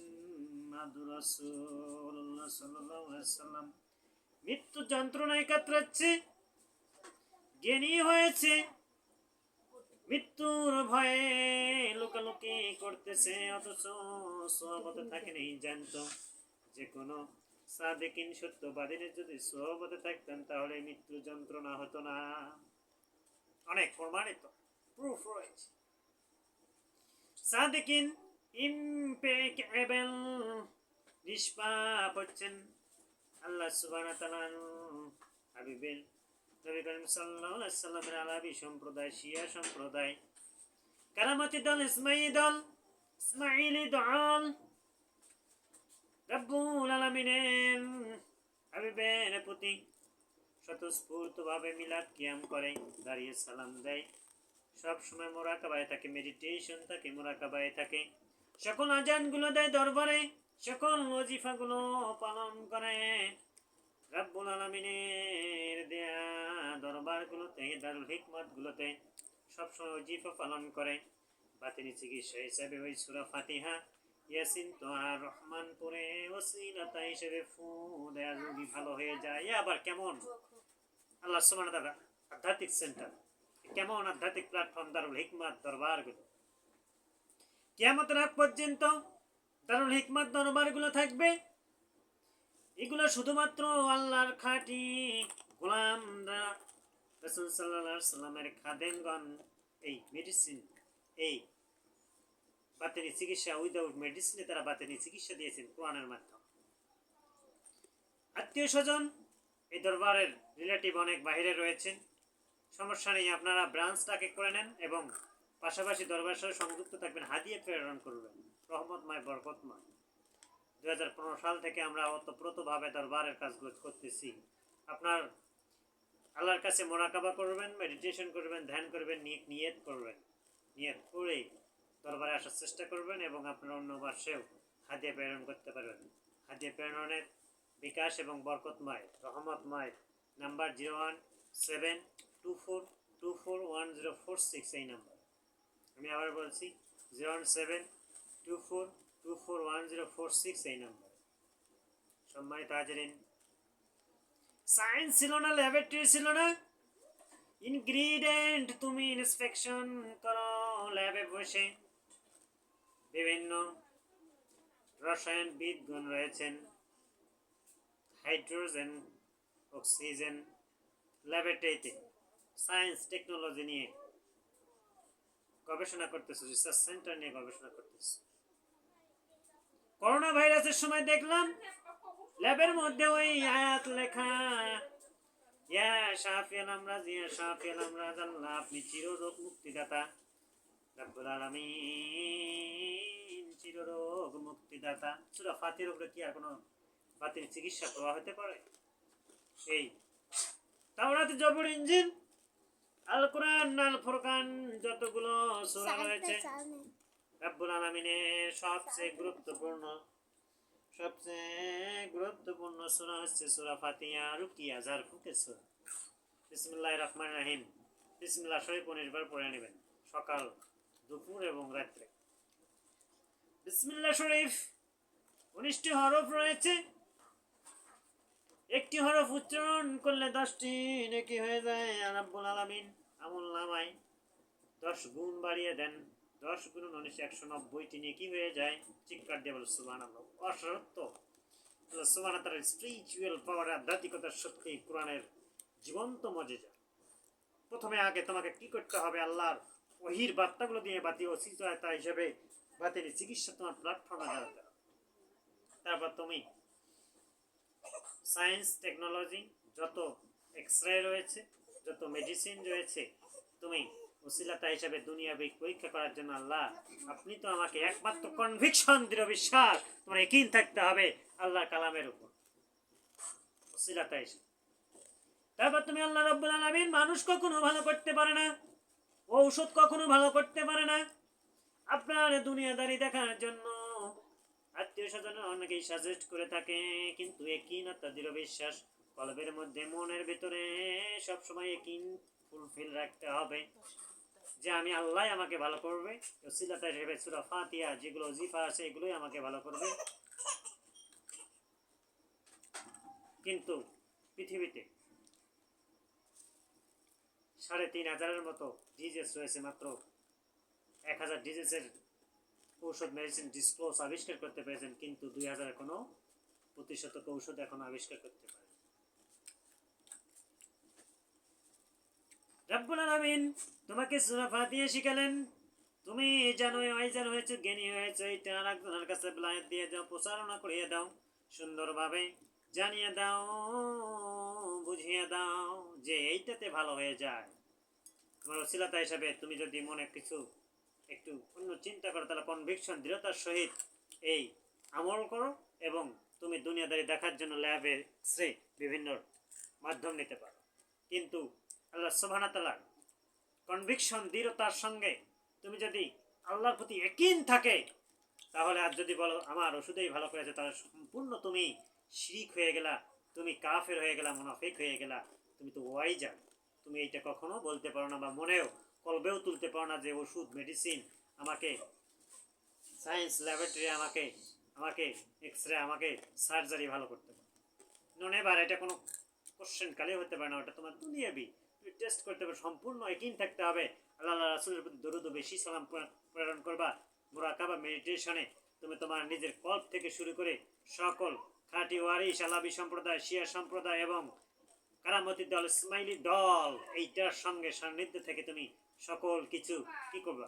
মুহাম্মাদুর রাসূলুল্লাহ সাল্লাল্লাহু আলাইহি ওয়াসাল্লাম মৃত্যু যন্ত্রণায় কাতরাচ্ছে, জ্ঞানী হয়েছে, মৃত্যুর ভয়ে লুকালুকি করতেছে, অথচ সোহবতে থাকেনি। জানতো যে কোনো সাদিকিন সত্যবাদীদের যদি সোহবতে থাকতেন তাহলে মৃত্যু যন্ত্রণা হতো না। অনেক প্রমাণিত, প্রুফ রয়েছে। সাদিকিন ইমপেকেবল, নিষ্পাপ হচ্ছেন আল্লাহ সুবহানাহু ওয়া তাআলার হাবিবের নবী করিম সাল্লাল্লাহু আলাইহি সাল্লামের আলাবী সম্প্রদায়, শিয়া সম্প্রদায়, কারামতি দল, ইসমাইলি দল রব্বুল আলামিনের হাবিবের প্রতি স্বতঃস্ফূর্তভাবে মিলাদ কিয়াম করে, দাঁড়িয়ে সালাম দেয়, সব সময় মুরাকাবায় থাকে, মেডিটেশন থাকে, মুরাকাবায় থাকে, সকল আজানগুলো দেয় দরবারে, সকল ওয়াজিফাগুলো পালন করে, রব্বুল আলামিনের দেয়া দরবারগুলোতে, দারুল হিকমতগুলোতে সবসময় ওয়াজিফা পালন করে। বাতিনি চিকিৎসা হিসাবে ওই সূরা ফাতিহা, ইয়াসিন, তোহা, রহমান পড়ে ওসিলাতা হিসেবে ফু দেয়া রোগী ভালো হয়ে যায়। আবার কেমন আল্লাহ সুবহানাহু ওয়া তাআলা আধ্যাত্মিক সেন্টার, কেমন আধ্যাত্মিক প্ল্যাটফর্ম দারুল হিকমত দরবারগুলো, কিয়ামতের আগ পর্যন্ত দারুল হিকমত দরবারগুলো থাকবে। এগুলো শুধুমাত্র আল্লাহর খাঁটি গোলামরা, রাসূল সাল্লাল্লাহু আলাইহি সাল্লামের খাদেমগণ এই মেডিসিন, এই বাতিনি চিকিৎসা, উইদাউট মেডিসিনে তারা বাতিনি চিকিৎসা দিয়েছেন কোরআনের মাধ্যমে। আত্মীয় স্বজন এই দরবারের রিলেটিভ অনেক বাহিরে রয়েছেন, সমস্যা নেই, আপনারা ব্রাঞ্চটাকে করে নেন এবং পাশাপাশি দরবারের সাথে সংযুক্ত থাকবেন, হাদিয়া প্রেরণ করবেন, রহমতময় বরকতময়। 2015 সাল থেকে আমরা ওতপ্রোতভাবে দরবারের কাজগুলো করতেছি। আপনার আল্লাহর কাছে মুরাকাবা করবেন, মেডিটেশন করবেন, ধ্যান করবেন, নিয়ত করবেন, নিয়ত করে দরবারে আসার চেষ্টা করবেন এবং আপনার অন্য বর্ষেও হাদিয়া প্রেরণ করতে পারবেন। হাদিয়া প্রেরণের বিকাশ এবং বরকতময় রহমতময় নাম্বার 01724241046, এই নাম্বার। আমি আবার বলছি 01724241046, এই নাম্বার। সম্মানিত হাজিরিন, সায়েন্স ছিল না, ল্যাবরেটরি ছিল না, ইনগ্রিডিয়েন্ট তুমি ইন্সপেকশন করো ল্যাবে বসে। বিভিন্ন রসায়নবিদগণ রয়েছেন, হাইড্রোজেন, অক্সিজেন, ল্যাবরেটরিতে সায়েন্স টেকনোলজি নিয়ে গবেষণা করতেছে, রিসার্চ সেন্টার নিয়ে গবেষণা করতেছে। করোনা ভাইরাসের সময় দেখলাম ল্যাবের মধ্যে ওই আয়াত লেখা, ইয়া শাফিয়াল আমরাজ, ইয়া শাফিয়াল আমরাজ, আল্লাহ আপনি চিররোগ মুক্তিদাতা, রব্বুল আলামিন চিররোগ মুক্তিদাতা। সূরা ফাতিহার উপরে কি আর কোনো বাতিল চিকিৎসা করা হতে পারে? এই তাওরাত, জবুর, ইনজিল, আল কোরআন, আল ফুরকান, যতগুলো সূরা রয়েছে, রব্বুল আলামিনের সবচেয়ে গুরুত্বপূর্ণ সূরা হচ্ছে সূরা ফাতিহা, রুকিয়া ঝাড়ফুঁকের সূরা। বিসমিল্লাহির রহমানির রহিম, বিসমিল্লাহ শরীফ 19 বার পড়ে নেবেন, সকাল, দুপুর এবং রাত্রে। বিসমিল্লাহ শরীফ 19টি হরফ রয়েছে, একটি হরফ উচ্চারণ করলে 10টি নেকি হয়ে যায়। রব্বুল আলামিন আমলনামায় 10 গুণ বাড়িয়ে দেন, 10 গুণ 19 190টি নেকি হয়ে যায়। চিৎকার দিয়ে বল সুবহানাল্লাহ। অসত্য আল্লাহ সুবহানাহু ওয়া তাআলার স্পিরিচুয়াল পাওয়ার, আধ্যাত্মিকতার সত্যি কোরআনের জীবন্ত মজেজা। প্রথমে আগে তোমাকে কি করতে হবে? আল্লাহর ওহীর বার্তাগুলো দিয়ে বাতি ও সহায়তা হিসেবে বাতিল চিকিৎসা তোমার প্ল্যাটফর্মে দাঁড়াতে হবে। তারপর তুমি সায়েন্স টেকনোলজি, যত এক্সরে রয়েছে, যত মেডিসিন রয়েছে, তুমি ওসিলাতা হিসাবে দুনিয়াবি পরীক্ষা করার জন্য আল্লাহ আপনি তো আমাকে একমাত্র কনভিকশন, দৃঢ় বিশ্বাস, তোমার ইয়াকিন থাকতে হবে আল্লাহর কালামের উপর, ওসিলাতা হিসাবে। তারপর তুমি আল্লাহ রাব্বুল আলামিন, মানুষ কখনো ভালো করতে পারে না, ঔষধ কখনো ভালো করতে পারে না। আপনার দুনিয়াদারি দেখার জন্য আত্মীয় স্বজন অনেকেই সাজেস্ট করে থাকে, কিন্তু ইয়াকিন আর দৃঢ় বিশ্বাস কলবের মধ্যে, মনের ভিতরে সবসময় ইয়াকিন ফুলফিল রাখতে হবে যে আমি আল্লাহ আমাকে ভালো করবে, ওসিলাতা হিসেবে সূরা ফাতিহা যেগুলো ওজিফা আছে এগুলোই আমাকে ভালো করবে। কিন্তু পৃথিবীতে ৩,৫০০-এর মতো ডিজিজ রয়েছে, মাত্র ১,০০০ ডিজিজের ঔষধ মেডিসিন ডিসক্লোজ আবিষ্কার করতে পেরেছেন, কিন্তু ২,০০০ এখনো প্রতিশতক ঔষধ এখনো আবিষ্কার করতে পারে। রব্বুল আলামিন তোমাকে সূরা ফাতিহা শিখালেন, তুমি জানো ওয়াইজার হয়েছে, জ্ঞানী হয়েছে, এটা আরেকজনের কাছে বলায় দিয়ে দাও, প্রচারণা করিয়ে দাও, সুন্দরভাবে জানিয়ে দাও, বুঝিয়ে দাও যে এইটাতে ভালো হয়ে যায়। তোমার ওসিলাতা হিসাবে তুমি যদি মনে কিছু একটু অন্য চিন্তা করো, তাহলে কনভিকশন দৃঢ়তার সহিত এই আমল করো, এবং তুমি দুনিয়াদারি দেখার জন্য ল্যাবে এক্সরে বিভিন্ন মাধ্যম নিতে পারো। কিন্তু আল্লাহ সুবহানাহু ওয়া তাআলা কনভিকশন দৃঢ়তার সঙ্গে তুমি যদি আল্লাহর প্রতি ইয়াকিন থাকে, তাহলে আর যদি বলো আমার ওষুধেই ভালো করেছে, তাহলে সম্পূর্ণ তুমি শিরিক হয়ে গেলা, তুমি কাফের হয়ে গেলা, মুনাফিক হয়ে গেলা। তুমি তো ওয়াইজার, তুমি এইটা কখনো বলতে পারো না, বা মনেও কলবেও তুলতে পারো না যে ওষুধ মেডিসিন আমাকে, সায়েন্স ল্যাবরেটরি আমাকে, আমাকে এক্সরে, আমাকে সার্জারি ভালো করতে পারে। নেভার, এটা কোনো কোশ্চেন কালে হতে পারে না, ওটা তোমার দুনিয়াবি, তুমি টেস্ট করতে হবে, সম্পূর্ণ ইয়াকিন থাকতে হবে। আল্লাহ রাসূলের প্রতি দরুদ ও বেশি সালাম প্রেরণ করবা। মুরাকাবা মেডিটেশনে তুমি তোমার নিজের কল্প থেকে শুরু করে সকল খাঁটি ওয়ারিশ আলাবি সম্প্রদায়, শিয়া সম্প্রদায় এবং কারামতি দল, ইসমাইলি দল, এইটার সঙ্গে সান্নিধ্য থেকে তুমি সকল কিছু কি করবা।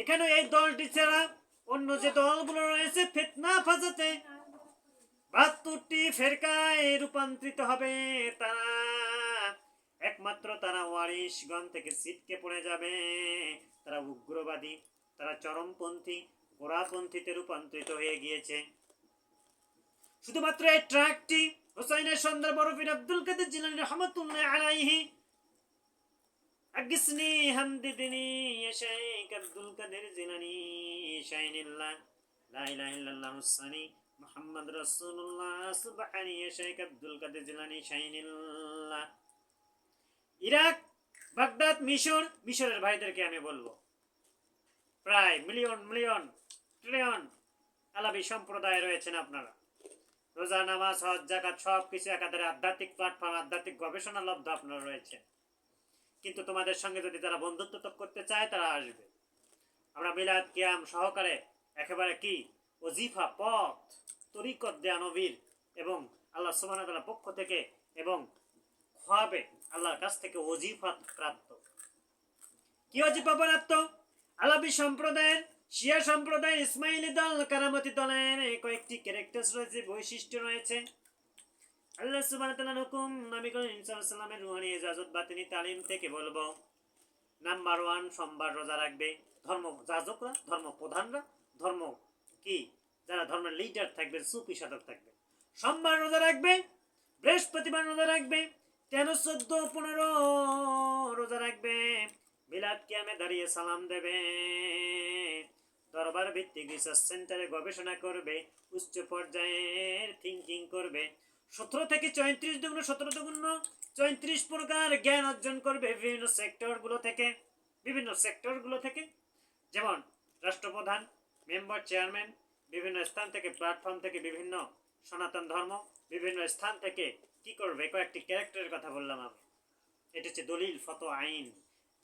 এখানে এই দলটি ছাড়া অন্য যে দলগুলো রয়েছে ফিতনা ফাসাতে ৭২টি ফেরকায় রূপান্তরিত হবে, তারা একমাত্র তারা ওয়ারিশগণ থেকে ছিটকে পড়ে যাবে। তারা উগ্রবাদী, তারা চরমপন্থী, গোড়াপন্থীতে রূপান্তরিত হয়ে গিয়েছে। শুধুমাত্র এই ট্র্যাকটি হুসাইনের সন্তান বরফির আব্দুল কাদের জিলানী রাহমাতুল্লাহ আলাইহি আগিসনি হামদিদিনী শাইখ আব্দুল কাদের জিলানী শাইনিল্লাহ লা ইলাহা ইল্লাল্লাহুস সানি মুহাম্মদ রাসূলুল্লাহ সুবহানি শাইখ আব্দুল কাদের জিলানী শাইনিল্লাহ। ইরাক, বাগদাদ, মিশরের ভাইদেরকে আমি বলবো, প্রায় মিলিয়ন মিলিয়ন ট্রিলিয়ন আলাবি সম্প্রদায় রয়েছেন আপনারা। রোজা, নামাজ, হজ, যাকাত সব কিছু একাধারে আধ্যাত্মিক প্ল্যাটফর্ম, আধ্যাত্মিক গবেষণা লব্ধ আপনারা রয়েছে। কিন্তু তোমাদের সঙ্গে যদি তারা বন্ধুত্ব করতে চায়, তারা আসবে। আমরা মিলাদ কিয়াম সহকারে একেবারে কি ওজিফা, পথ, তরিকত দেয়া নবীর এবং আল্লাহ সুবহানাহু ওয়া তাআলার পক্ষ থেকে এবং খোয়াবে আল্লাহর কাছ থেকে ওজিফা প্রাপ্ত। কি ওজিফা প্রাপ্ত? আলাবি সম্প্রদায়ের, শিয়া সম্প্রদায়, ইসমাইলি দল, কারামতি দলের কয়েকটি ক্যারেক্টার রয়েছে, বৈশিষ্ট্য রয়েছে। আল্লাহ সুবহানাহু ওয়া তাআলার হুকুম, নবী করিম সাল্লাল্লাহু আলাইহি ওয়াসাল্লামের রুহানি ইজাজত বাতিনি তালিম থেকে বলবো, নাম্বার 1 সোমবার রোজা রাখবে ধর্ম যাজকরা, ধর্ম প্রধানরা, ধর্ম কি যারা ধর্মের লিডার থাকবে, সুফি সাধক থাকবে, সোমবার রোজা রাখবে, বৃহস্পতিবার রোজা রাখবে, 13, 14, 15 রোজা রাখবে, মিলাদ কিয়ামে দাঁড়িয়ে সালাম দেবে, দরবার ভিত্তিক রিসার্চ সেন্টারে গবেষণা করবে, উচ্চ পর্যায়ের থিঙ্কিং করবে, 17 থেকে 34 দুগুণ 17 দুগুণ 34 প্রকার জ্ঞান অর্জন করবে বিভিন্ন সেক্টরগুলো থেকে, যেমন রাষ্ট্রপ্রধান, মেম্বার, চেয়ারম্যান, বিভিন্ন স্থান থেকে, প্ল্যাটফর্ম থেকে, বিভিন্ন সনাতন ধর্ম, বিভিন্ন স্থান থেকে কি করবে, কয়েকটি ক্যারেক্টারের কথা বললাম আমি। এটা হচ্ছে দলিল, ফতোয়া, আইন।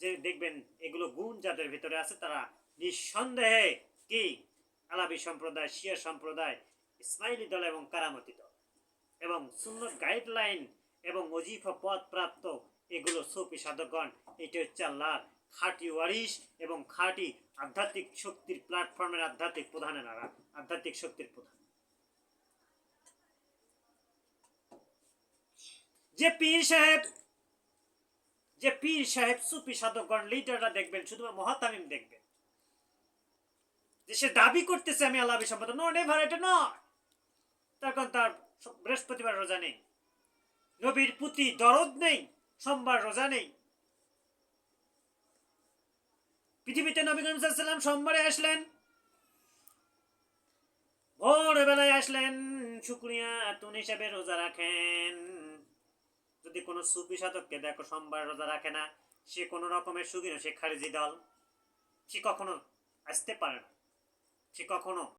যে দেখবেন এগুলো গুণ যাদের ভিতরে আছে, তারা নিঃসন্দেহে কি আলাবি সম্প্রদায়, শিয়া সম্প্রদায়, ইসমাইলি দল এবং কারামতি দল, এবং সুন্নত গাইডলাইন এবং ওজিফা পদ প্রাপ্ত এগুলো সুফি সাধকগণ। এটা হচ্ছে আল্লাহর খাঁটি ওয়ারিশ এবং খাঁটি আধ্যাত্মিক শক্তির প্ল্যাটফর্মের আধ্যাত্মিক প্রধানেরা, আধ্যাত্মিক শক্তির প্রধান। যে পীর সাহেব সুফি সাধকগণ লিডাররা দেখবেন, শুধু মহাতামিম দেখবেন, যে সে দাবি করতেছে আমি আল্লাহ সম্পদ, নো নেভার, এটা নয়। তখন তার বৃহস্পতিবার রোজা নেই, নবীর প্রতি দরদ নেই, সোমবার রোজা নেই। পৃথিবীতে নবী করিম সাল্লাল্লাহু আলাইহি ওয়াসাল্লাম সোমবারে আসলেন, ভোরবেলায় আসলেন, শুকরিয়া তুন হিসাবে রোজা রাখেন। যদি কোনো সুফি সাধককে দেখো সোমবার রোজা রাখে না, সে কোনো রকমের সুখী না, সে খারিজি দল, সে কখনো আসতে পারে না, সে কখনো